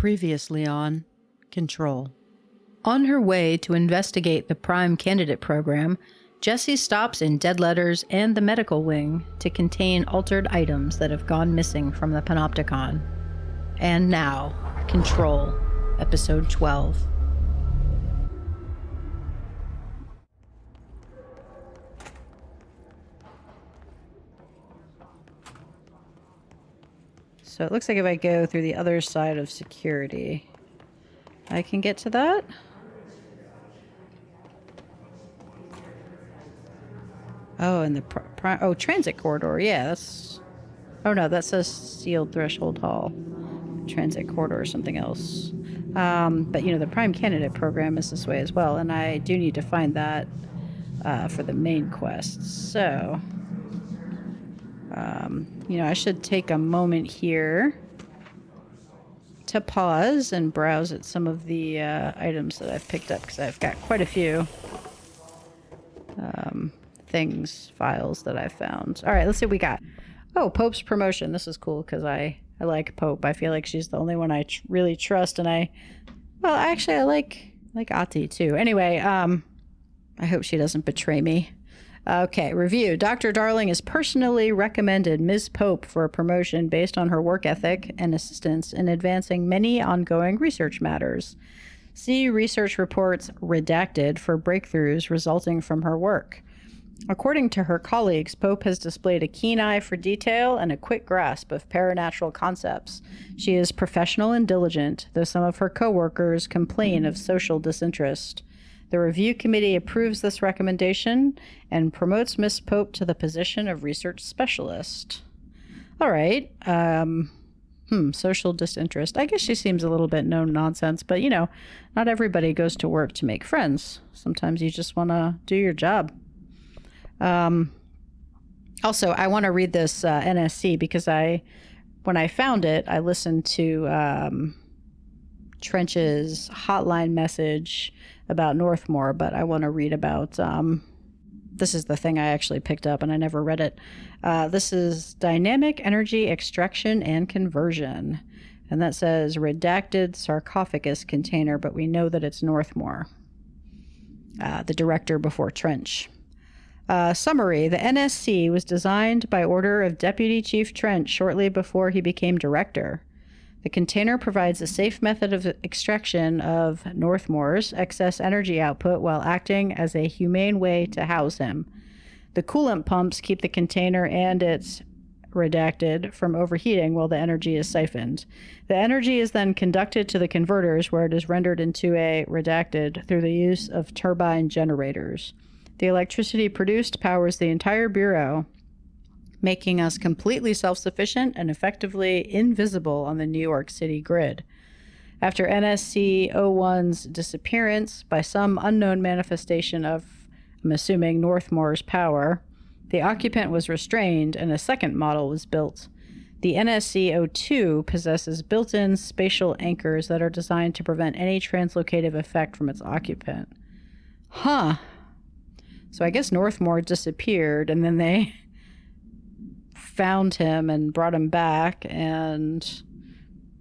Previously on Control. On her way to investigate the Prime Candidate program, Jessie stops in Dead Letters and the medical wing to contain altered items that have gone missing from the Panopticon. And now, Control, Episode 12. So it looks like if I go through the other side of security, I can get to that. Oh, and the transit corridor. Yeah, that's... Oh, no, that says sealed threshold hall. Transit corridor or something else. But, you know, the Prime Candidate program is this way as well, and I do need to find that for the main quest. So, you know, I should take a moment here to pause and browse at some of the items that I've picked up, because I've got quite a few files that I've found. All right, let's see what we got. Oh, Pope's promotion. This is cool because I like Pope. I feel like she's the only one I really trust, and I like Ati too. Anyway, I hope she doesn't betray me. Okay, review. Dr. Darling has personally recommended Ms. Pope for a promotion based on her work ethic and assistance in advancing many ongoing research matters. See research reports redacted for breakthroughs resulting from her work. According to her colleagues, Pope has displayed a keen eye for detail and a quick grasp of paranatural concepts. She is professional and diligent, though some of her co-workers complain of social disinterest. The review committee approves this recommendation and promotes Miss Pope to the position of research specialist. All right. Social disinterest. I guess she seems a little bit no nonsense, but you know, not everybody goes to work to make friends. Sometimes you just want to do your job. Also, I want to read this NSC because when I found it, I listened to Trench's hotline message about Northmore, but I want to read about, this is the thing I actually picked up and I never read it. This is Dynamic Energy Extraction and Conversion. And that says redacted sarcophagus container, but we know that it's Northmore, the director before Trench. Summary. The NSC was designed by order of Deputy Chief Trench shortly before he became director. The container provides a safe method of extraction of Northmore's excess energy output while acting as a humane way to house him. The coolant pumps keep the container and its redacted from overheating while the energy is siphoned. The energy is then conducted to the converters where it is rendered into a redacted through the use of turbine generators. The electricity produced powers the entire bureau, making us completely self-sufficient and effectively invisible on the New York City grid. After NSC-01's disappearance by some unknown manifestation of, I'm assuming, Northmore's power, the occupant was restrained and a second model was built. The NSC-02 possesses built-in spatial anchors that are designed to prevent any translocative effect from its occupant. Huh. So I guess Northmore disappeared, and then they found him and brought him back and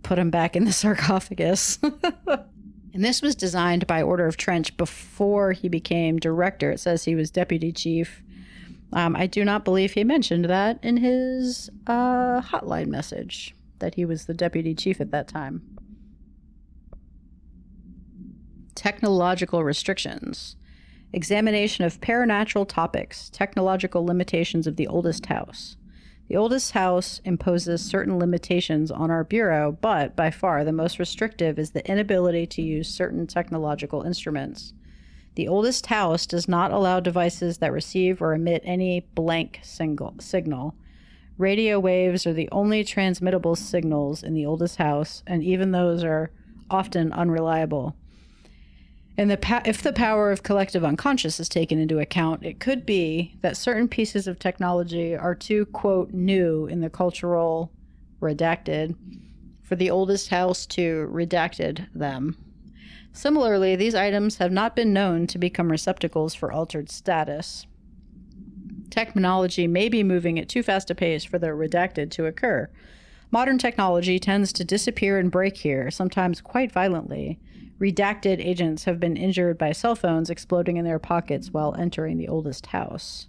put him back in the sarcophagus. And this was designed by order of Trench before he became director. It says he was deputy chief. I do not believe he mentioned that in his hotline message, that he was the deputy chief at that time. Technological restrictions. Examination of paranatural topics, technological limitations of the oldest house. The oldest house imposes certain limitations on our bureau, but by far the most restrictive is the inability to use certain technological instruments. The oldest house does not allow devices that receive or emit any blank signal. Radio waves are the only transmittable signals in the oldest house, and even those are often unreliable. And if the power of collective unconscious is taken into account, it could be that certain pieces of technology are too, quote, new in the cultural redacted for the oldest house to redacted them. Similarly, these items have not been known to become receptacles for altered status. Technology may be moving at too fast a pace for the redacted to occur. Modern technology tends to disappear and break here, sometimes quite violently. Redacted agents have been injured by cell phones exploding in their pockets while entering the oldest house.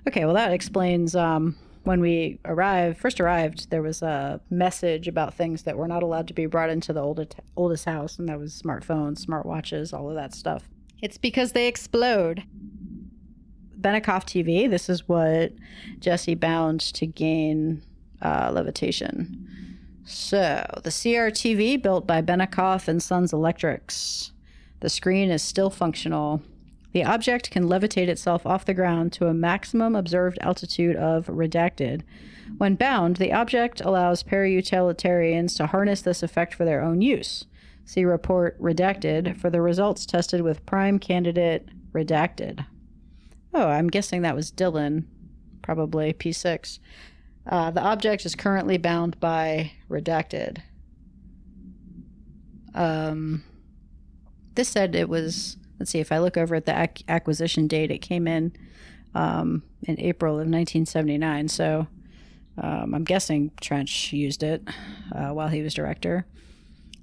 Okay, well, that explains when we first arrived, there was a message about things that were not allowed to be brought into the oldest house, and that was smartphones, smartwatches, all of that stuff. It's because they explode. Benikoff TV, this is what Jesse bound to gain levitation. So, the CRTV built by Benikoff and Sons Electrics. The screen is still functional. The object can levitate itself off the ground to a maximum observed altitude of redacted. When bound, the object allows para-utilitarians to harness this effect for their own use. See report redacted for the results tested with prime candidate redacted. Oh, I'm guessing that was Dylan, probably P6. The object is currently bound by redacted. This said it was, let's see, if I look over at the acquisition date, it came in April of 1979. So I'm guessing Trench used it while he was director.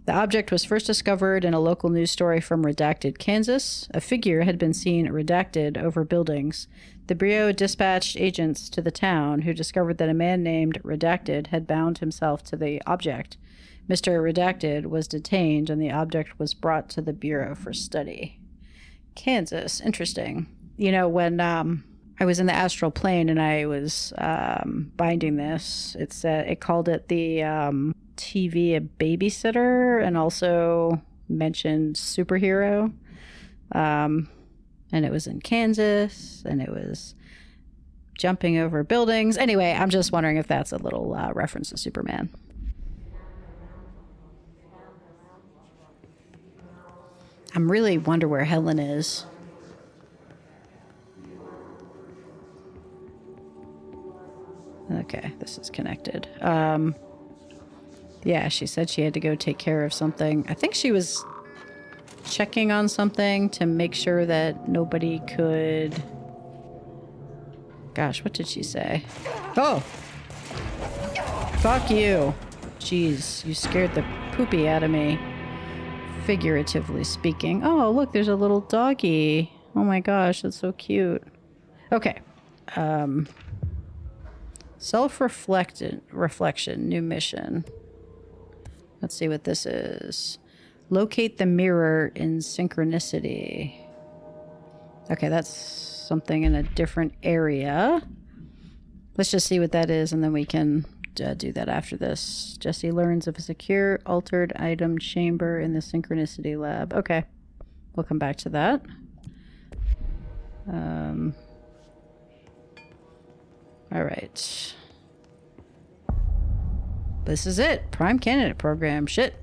The object was first discovered in a local news story from Redacted, Kansas. A figure had been seen redacted over buildings. The Bureau dispatched agents to the town who discovered that a man named Redacted had bound himself to the object. Mr. Redacted was detained and the object was brought to the Bureau for study. Kansas, interesting. You know, when I was in the astral plane and I was binding this, it called it the TV a babysitter and also mentioned superhero. And it was in Kansas and it was jumping over buildings. Anyway, I'm just wondering if that's a little reference to Superman. I'm really wonder where Helen is. Okay, this is connected. Yeah, she said she had to go take care of something. I think she was checking on something to make sure that nobody could... Gosh, what did she say? Oh! Fuck you. Jeez, you scared the poopy out of me. Figuratively speaking. Oh, look, there's a little doggy. Oh my gosh, that's so cute. Okay. Self-reflection, new mission. Let's see what this is. Locate the mirror in synchronicity. Okay, that's something in a different area. Let's just see what that is, and then we can do that after this. Jesse learns of a secure altered item chamber in the synchronicity lab. Okay, we'll come back to that. All right. This is it. Prime candidate program. Shit.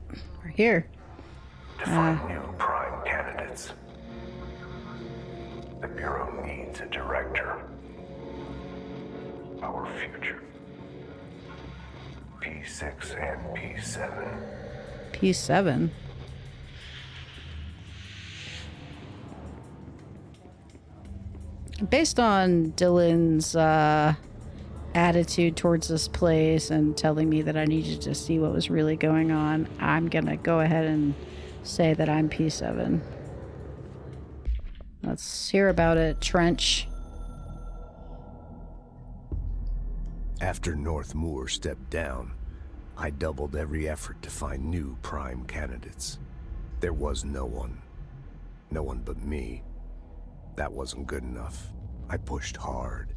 We're here. To find new prime candidates, the Bureau needs a director. Our future. P6 and P7. P7? Based on Dylan's attitude towards this place and telling me that I needed to see what was really going on, I'm gonna go ahead and say that I'm P7. Let's hear about it, Trench. After Northmoor stepped down, I doubled every effort to find new prime candidates. There was no one. No one but me. That wasn't good enough. I pushed hard.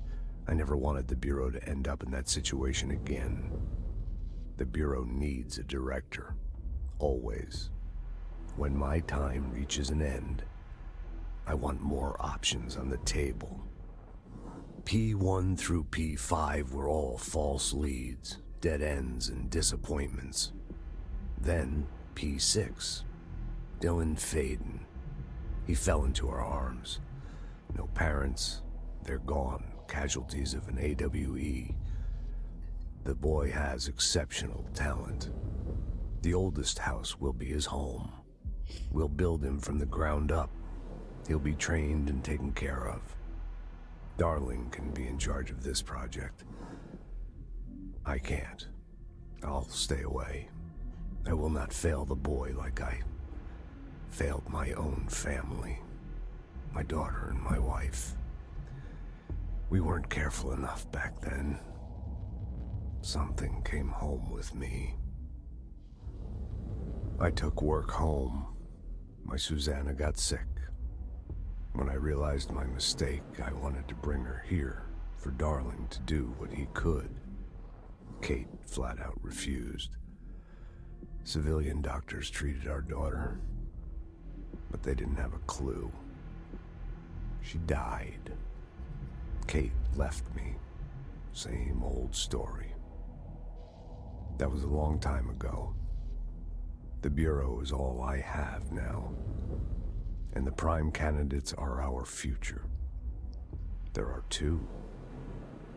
I never wanted the Bureau to end up in that situation again. The Bureau needs a director. Always. When my time reaches an end, I want more options on the table. P1 through P5 were all false leads, dead ends, and disappointments. Then P6. Dylan Faden. He fell into our arms. No parents. They're gone. Casualties of an AWE. The boy has exceptional talent. The oldest house will be his home. We'll build him from the ground up. He'll be trained and taken care of. Darling can be in charge of this project. I can't. I'll stay away. I will not fail the boy like I failed my own family, my daughter and my wife. We weren't careful enough back then. Something came home with me. I took work home. My Susanna got sick. When I realized my mistake, I wanted to bring her here for Darling to do what he could. Kate flat out refused. Civilian doctors treated our daughter, but they didn't have a clue. She died. Kate left me. Same old story. That was a long time ago. The Bureau is all I have now. And the prime candidates are our future. There are two.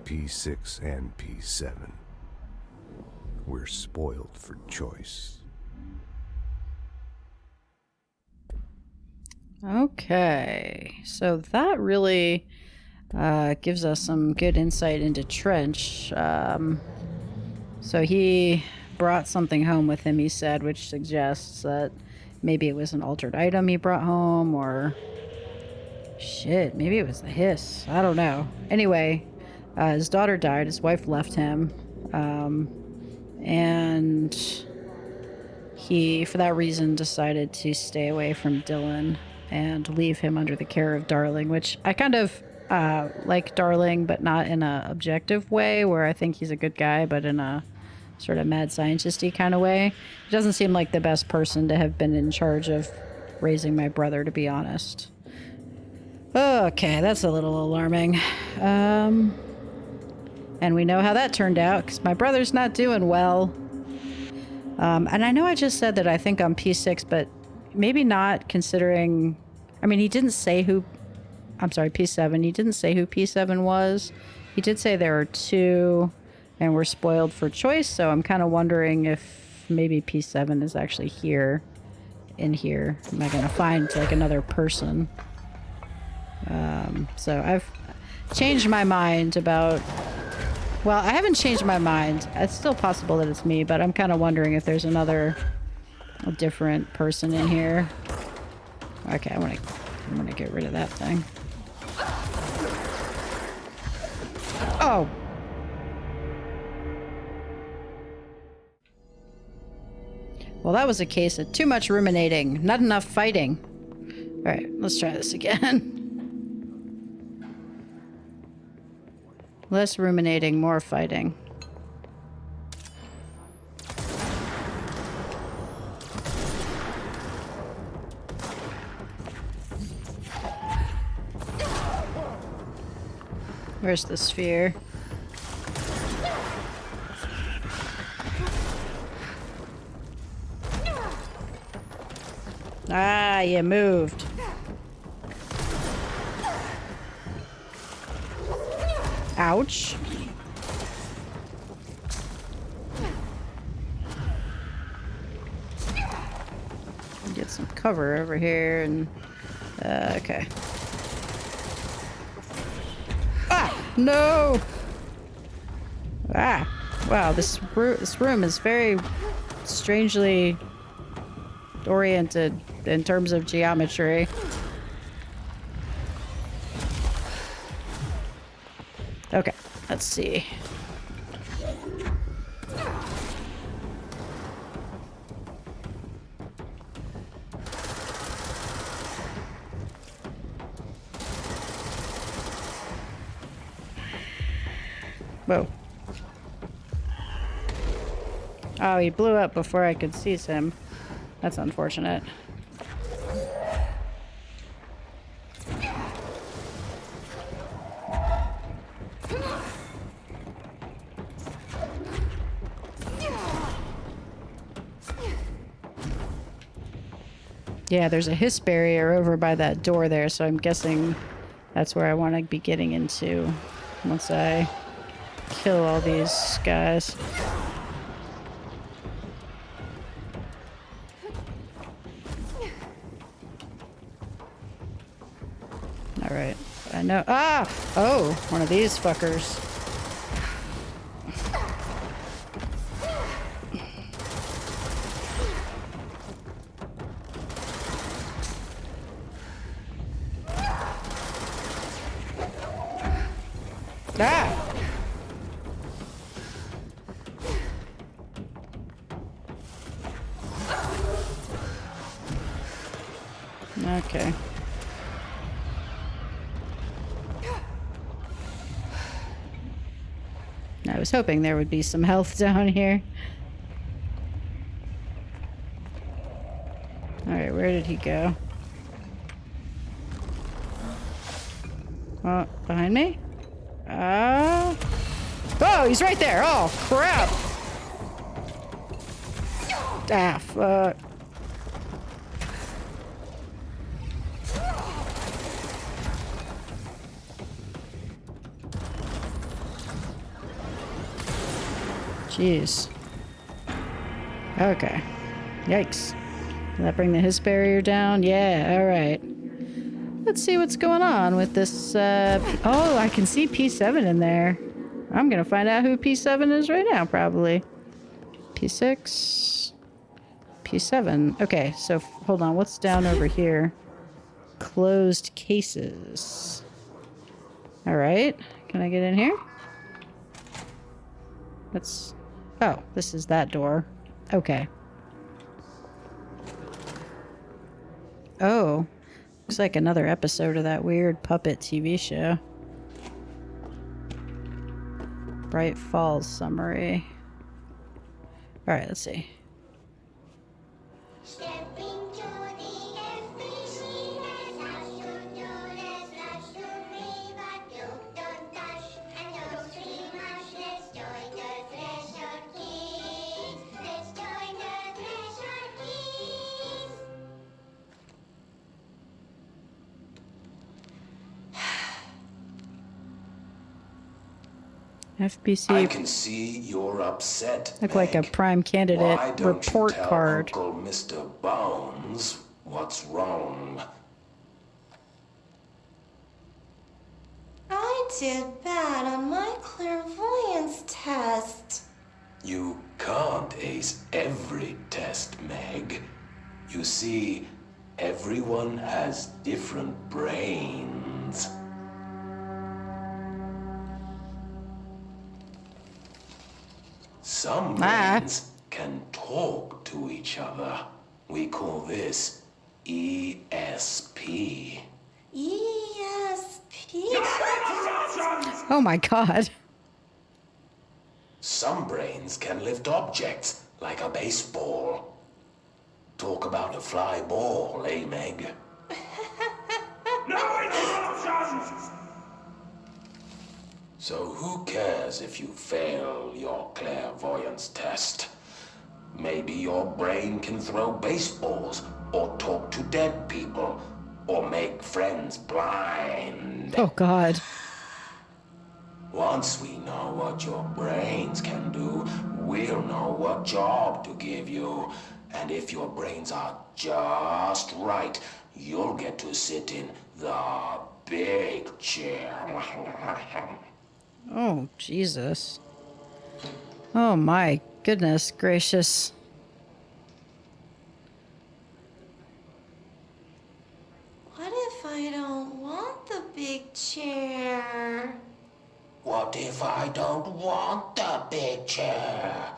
P6 and P7. We're spoiled for choice. Okay, so that really gives us some good insight into Trench. So he brought something home with him, he said, which suggests that maybe it was an altered item he brought home, or shit, maybe it was the hiss. I don't know. Anyway, his daughter died, his wife left him, and he, for that reason, decided to stay away from Dylan and leave him under the care of Darling, which I kind of like Darling, but not in a objective way, where I think he's a good guy, but in a sort of mad scientist-y kind of way. He doesn't seem like the best person to have been in charge of raising my brother, to be honest. Okay, that's a little alarming. And we know how that turned out, because my brother's not doing well. And I know I just said that I think I'm P6, but maybe not, considering... I mean, he didn't say who... I'm sorry, P7. He didn't say who P7 was. He did say there are two, and we're spoiled for choice, so I'm kind of wondering if maybe P7 is actually here, in here. Am I going to find, like, another person? So I've changed my mind about... Well, I haven't changed my mind. It's still possible that it's me, but I'm kind of wondering if there's a different person in here. Okay, I'm gonna get rid of that thing. Oh! Well, that was a case of too much ruminating, not enough fighting. Alright, let's try this again. Less ruminating, more fighting. Where's the sphere? Ah, you moved. Ouch. Get some cover over here and... okay. Ah! No! Ah! Wow, this room is very strangely oriented in terms of geometry. Okay, let's see. Whoa. Oh, he blew up before I could seize him. That's unfortunate. Yeah, there's a hiss barrier over by that door there, so I'm guessing that's where I want to be getting into once I kill all these guys. Alright, I know. Ah! Oh, one of these fuckers. Ah! Okay. I was hoping there would be some health down here. Alright, where did he go? Oh, behind me? Oh, he's right there! Oh, crap! Ah, fuck. Jeez. Okay. Yikes. Did that bring the hiss barrier down? Yeah, alright. Let's see what's going on with this, oh, I can see P7 in there. I'm gonna find out who P7 is right now, probably. P6. P7. Okay, so hold on. What's down over here? Closed cases. Alright. Can I get in here? That's... Oh, this is that door. Okay. Oh. Looks like another episode of that weird puppet TV show. Bright Falls summary. Alright, let's see. FBC I can see you're upset. look like a Meg. prime candidate Why don't report you tell card. Uncle Mr. Bones what's wrong? I did bad on my clairvoyance test. You can't ace every test, Meg. You see, everyone has different brains. Some brains can talk to each other. We call this ESP. ESP? Oh my god. Some brains can lift objects, like a baseball. Talk about a fly ball, eh, Meg? No interruptions! So who cares if you fail your clairvoyance test? Maybe your brain can throw baseballs, or talk to dead people, or make friends blind. Oh god. Once we know what your brains can do, we'll know what job to give you. And if your brains are just right, you'll get to sit in the big chair. Oh, Jesus. Oh my goodness gracious. What if I don't want the big chair? What if I don't want the big chair?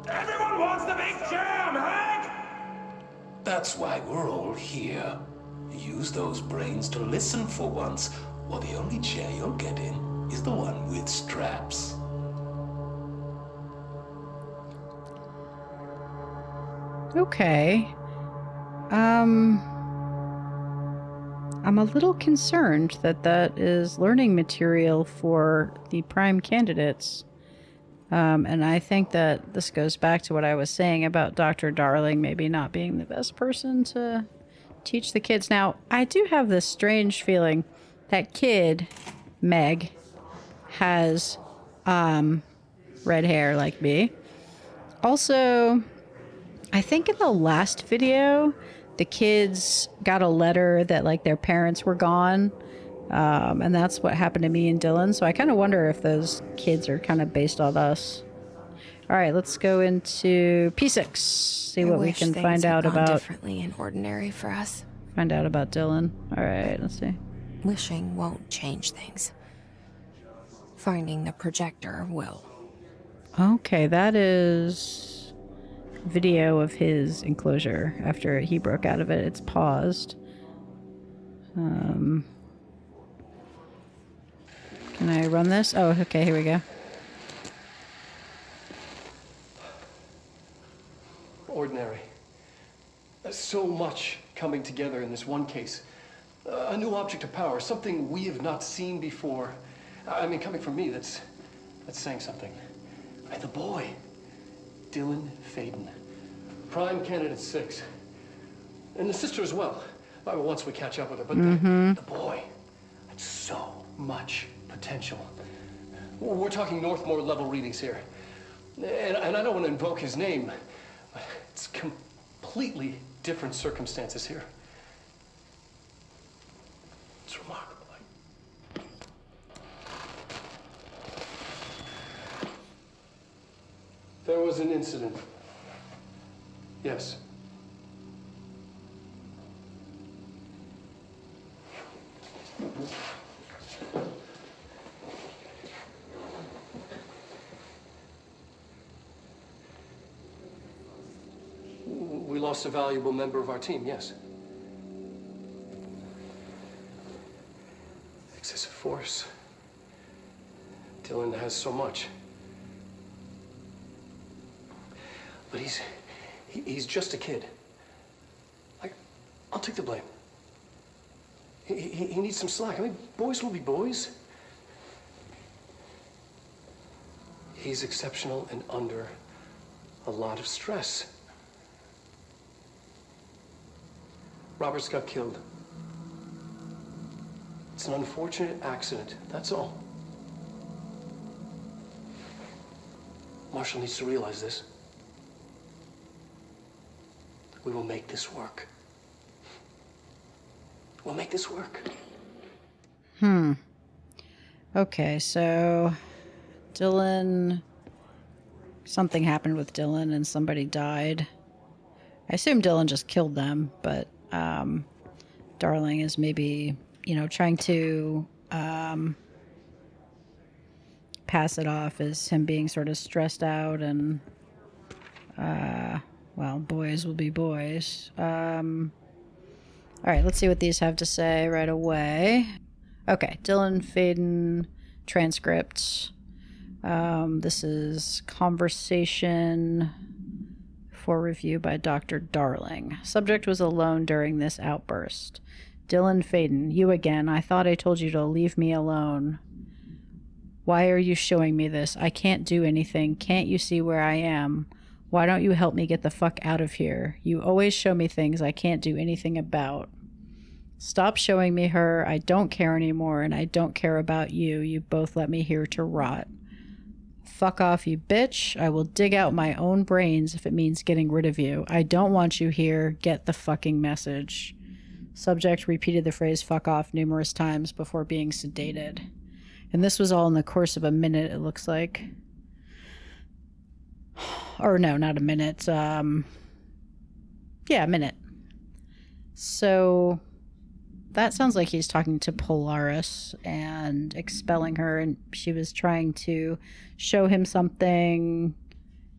Everyone wants the big chair, Meg! That's why we're all here. Use those brains to listen for once, or the only chair you'll get in is the one with straps. Okay. I'm a little concerned that that is learning material for the prime candidates. And I think that this goes back to what I was saying about Dr. Darling maybe not being the best person to teach the kids. Now, I do have this strange feeling that kid, Meg, has red hair like me. Also, I think in the last video, the kids got a letter that like their parents were gone. And that's what happened to me and Dylan. So I kind of wonder if those kids are kind of based on us. All right, let's go into P6. See what we can find out about. Differently and ordinary for us. Find out about Dylan. All right, let's see. Wishing won't change things. Finding the projector will. Okay, that is video of his enclosure after he broke out of it. It's paused. Can I run this? Oh, okay, here we go. Ordinary. So much coming together in this one case. A new object of power, something we have not seen before. I mean, coming from me, that's saying something. And the boy, Dylan Faden, Prime Candidate 6. And the sister as well. Once we catch up with her. But the boy had so much potential. We're talking Northmore level readings here. And I don't want to invoke his name. It's completely different circumstances here. It's remarkable. There was an incident. Yes. We lost a valuable member of our team, yes. Excessive force. Dylan has so much. But he's just a kid. I'll take the blame. He needs some slack. I mean, boys will be boys. He's exceptional and under a lot of stress. Roberts got killed. It's an unfortunate accident, that's all. Marshall needs to realize this. We will make this work. We'll make this work. Okay, so Dylan... Something happened with Dylan and somebody died. I assume Dylan just killed them, but Darling is maybe, trying to pass it off as him being sort of stressed out and, well, boys will be boys. All right, let's see what these have to say right away. Okay, Dylan Faden transcript. This is conversation for review by Dr. Darling. Subject was alone during this outburst. Dylan Faden, you again. I thought I told you to leave me alone. Why are you showing me this? I can't do anything. Can't you see where I am? Why don't you help me get the fuck out of here? You always show me things I can't do anything about. Stop showing me her. I don't care anymore, and I don't care about you. You both let me here to rot. Fuck off, you bitch. I will dig out my own brains if it means getting rid of you. I don't want you here. Get the fucking message. Subject repeated the phrase fuck off numerous times before being sedated. And this was all in the course of a minute, it looks like. Or no, not a minute. Yeah, a minute. So that sounds like he's talking to Polaris and expelling her, and she was trying to show him something,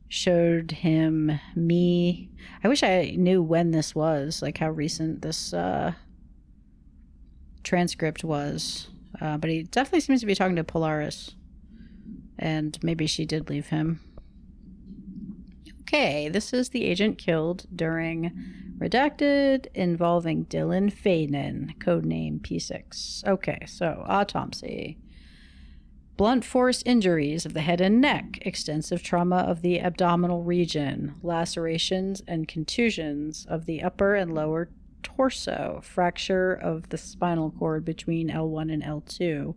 showed him me. I wish I knew when this was, like how recent this transcript was. But he definitely seems to be talking to Polaris. And maybe she did leave him. Okay, this is the agent killed during Redacted involving Dylan Faden, codename P6. Okay, so autopsy. Blunt force injuries of the head and neck, extensive trauma of the abdominal region, lacerations and contusions of the upper and lower torso, fracture of the spinal cord between L1 and L2,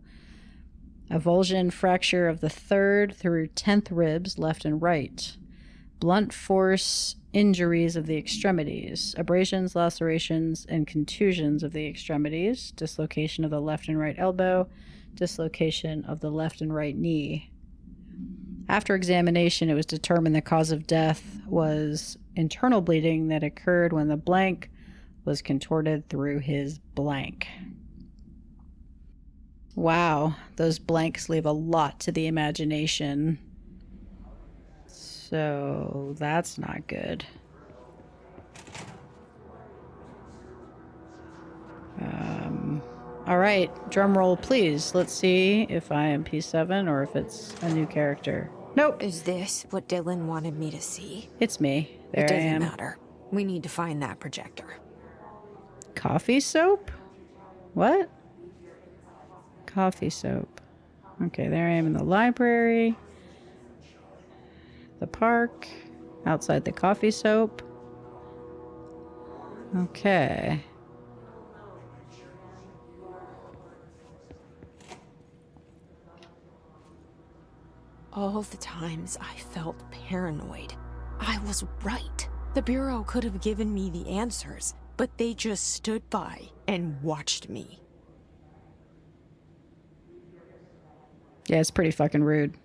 avulsion fracture of the 3rd through 10th ribs, left and right, blunt force injuries of the extremities, abrasions, lacerations, and contusions of the extremities, dislocation of the left and right elbow, dislocation of the left and right knee. After examination, it was determined the cause of death was internal bleeding that occurred when the blank was contorted through his blank. Wow, those blanks leave a lot to the imagination. So that's not good. All right, drum roll, please. Let's see if I am P7 or if it's a new character. Nope, Is this what Dylan wanted me to see? it's me. There It I doesn't am. matter. We need to find that projector. Coffee soap? What? Coffee soap. Okay, there I am in the library. The park. Outside the coffee soap. Okay. All the times I felt paranoid, I was right. The Bureau could have given me the answers, but they just stood by and watched me. Yeah, it's pretty fucking rude.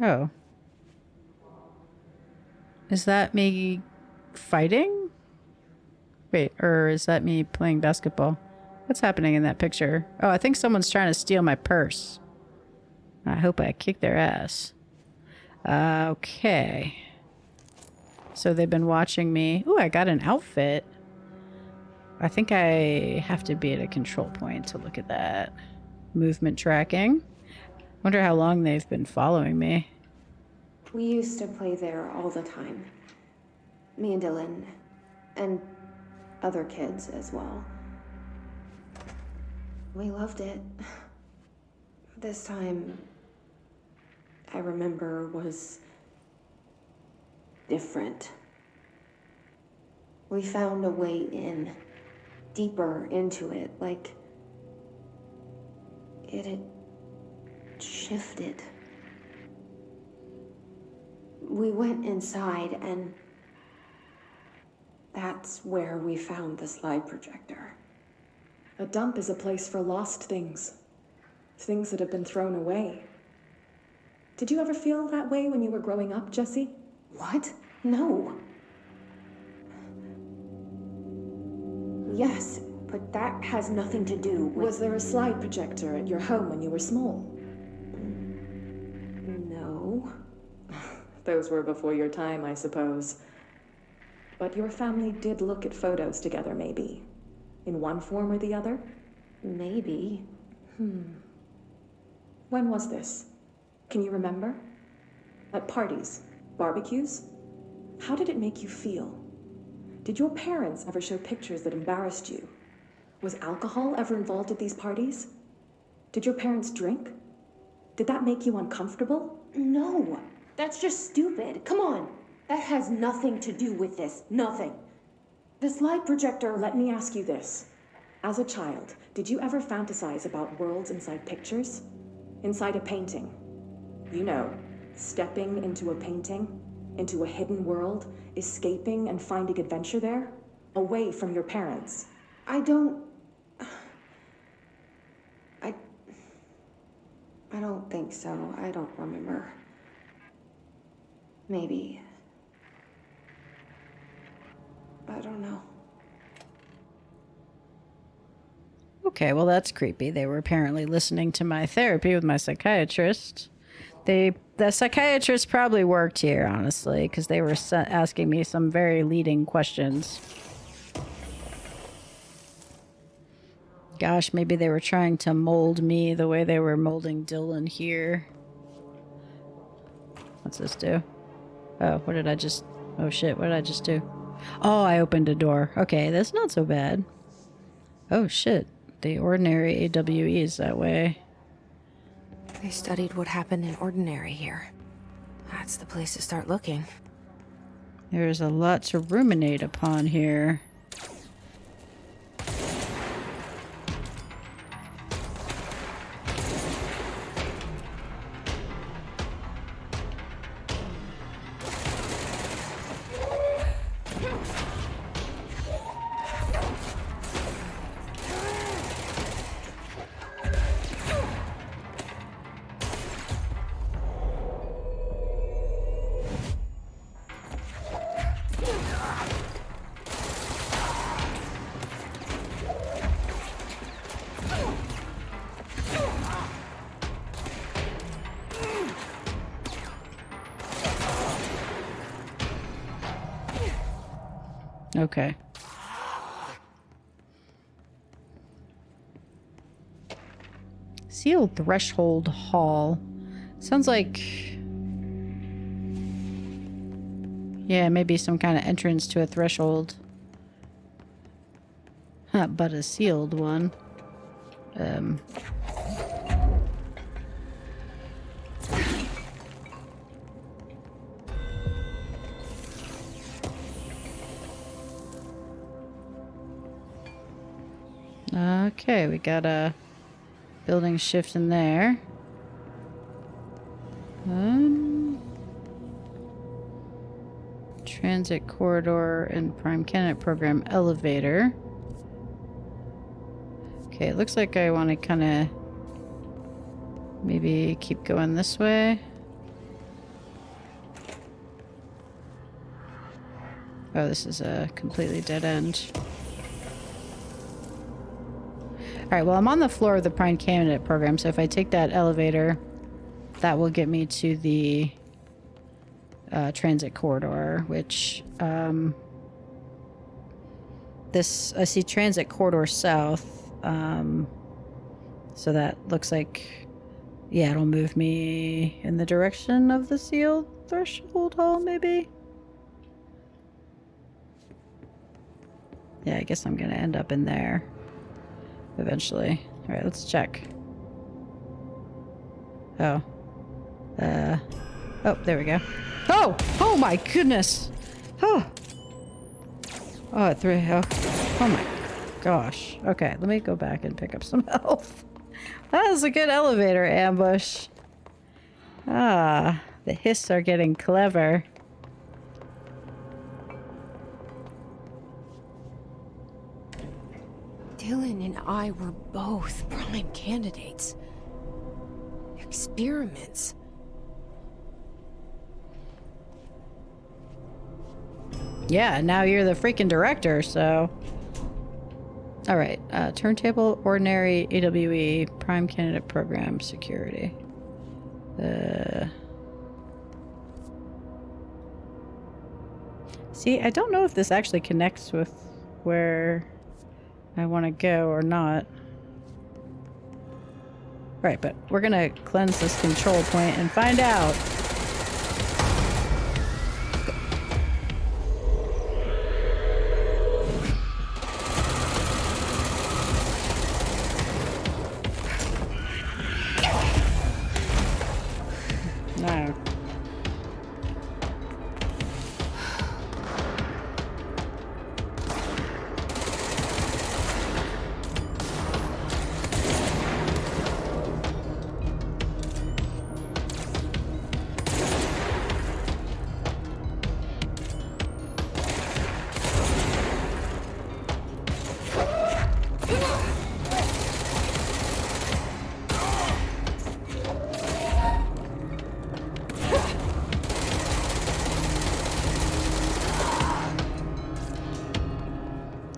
Oh. Is that me fighting? Wait, or is that me playing basketball? What's happening in that picture? Oh, I think someone's trying to steal my purse. I hope I kick their ass. Okay. So they've been watching me. Ooh, I got an outfit. I think I have to be at a control point to look at that. Movement tracking. Wonder how long they've been following me. We used to play there all the time. Me and Dylan. And other kids as well. We loved it. This time, I remember, was different. We found a way in, deeper into it, like it had shifted. We went inside, and that's where we found the slide projector. A dump is a place for lost things. Things that have been thrown away. Did you ever feel that way when you were growing up, Jesse? What? No. Yes, but that has nothing to do with... Was there a slide projector at your home when you were small? No. Those were before your time, I suppose. But your family did look at photos together, maybe. In one form or the other? Maybe. When was this? Can you remember? At parties? Barbecues? How did it make you feel? Did your parents ever show pictures that embarrassed you? Was alcohol ever involved at these parties? Did your parents drink? Did that make you uncomfortable? No. That's just stupid. Come on. That has nothing to do with this. Nothing. The slide projector, let me ask you this. As a child, did you ever fantasize about worlds inside pictures? Inside a painting? You know, stepping into a painting, into a hidden world, escaping and finding adventure there, away from your parents. I don't think so. I don't remember. Maybe. I don't know. Okay, well that's creepy. They were apparently listening to my therapy with my psychiatrist. The psychiatrist probably worked here, honestly, because they were asking me some very leading questions. Gosh, maybe they were trying to mold me the way they were molding Dylan here. What's this do? Oh, what did I just... Oh shit, what did I just do? Oh, I opened a door. Okay, that's not so bad. Oh shit, the ordinary AWE is that way. They studied what happened in Ordinary here. That's the place to start looking. There's a lot to ruminate upon here. Okay. Sealed threshold hall. Sounds like... yeah, maybe some kind of entrance to a threshold. Huh, but a sealed one. Okay, we got a building shift in there. Transit corridor and prime candidate program elevator. Okay, it looks like I want to kind of maybe keep going this way. Oh, this is a completely dead end. Alright, well, I'm on the floor of the prime candidate program, so if I take that elevator, that will get me to the transit corridor, which this I see transit corridor south, so that looks like, yeah, it'll move me in the direction of the sealed threshold hall, maybe. Yeah, I guess I'm gonna end up in there eventually. All right, let's check. Oh, oh, there we go. Oh! Oh my goodness! Oh! Oh, at 3. Oh, oh my gosh. Okay, let me go back and pick up some health. That was a good elevator ambush. Ah, the hiss are getting clever. Dylan and I were both prime candidates. Experiments. Yeah, now you're the freaking director, so... Alright, turntable, ordinary, AWE, prime candidate program, security. See, I don't know if this actually connects with where I want to go or not. Right, but we're gonna cleanse this control point and find out. No.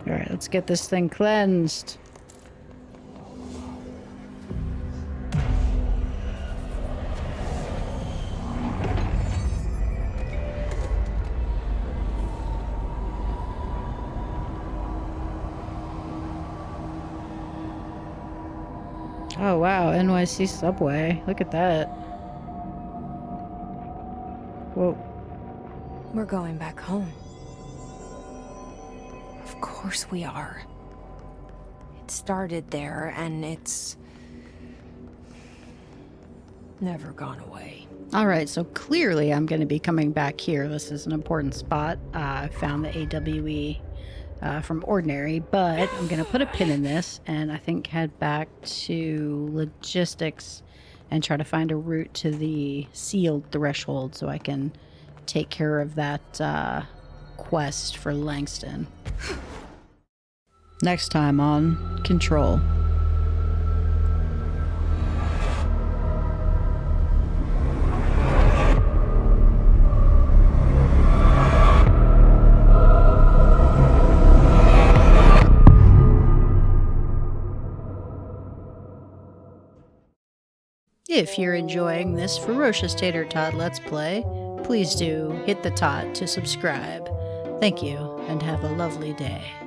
Alright, let's get this thing cleansed. Oh wow, NYC subway. Look at that. Whoa. We're going back home. Of course we are. It started there, and it's never gone away. Alright, so clearly I'm going to be coming back here. This is an important spot. I found the AWE from Ordinary, but I'm going to put a pin in this and I think head back to logistics and try to find a route to the sealed threshold so I can take care of that quest for Langston. Next time on Control. If you're enjoying this Ferocious Tater Tot Let's Play, please do hit the tot to subscribe. Thank you, and have a lovely day.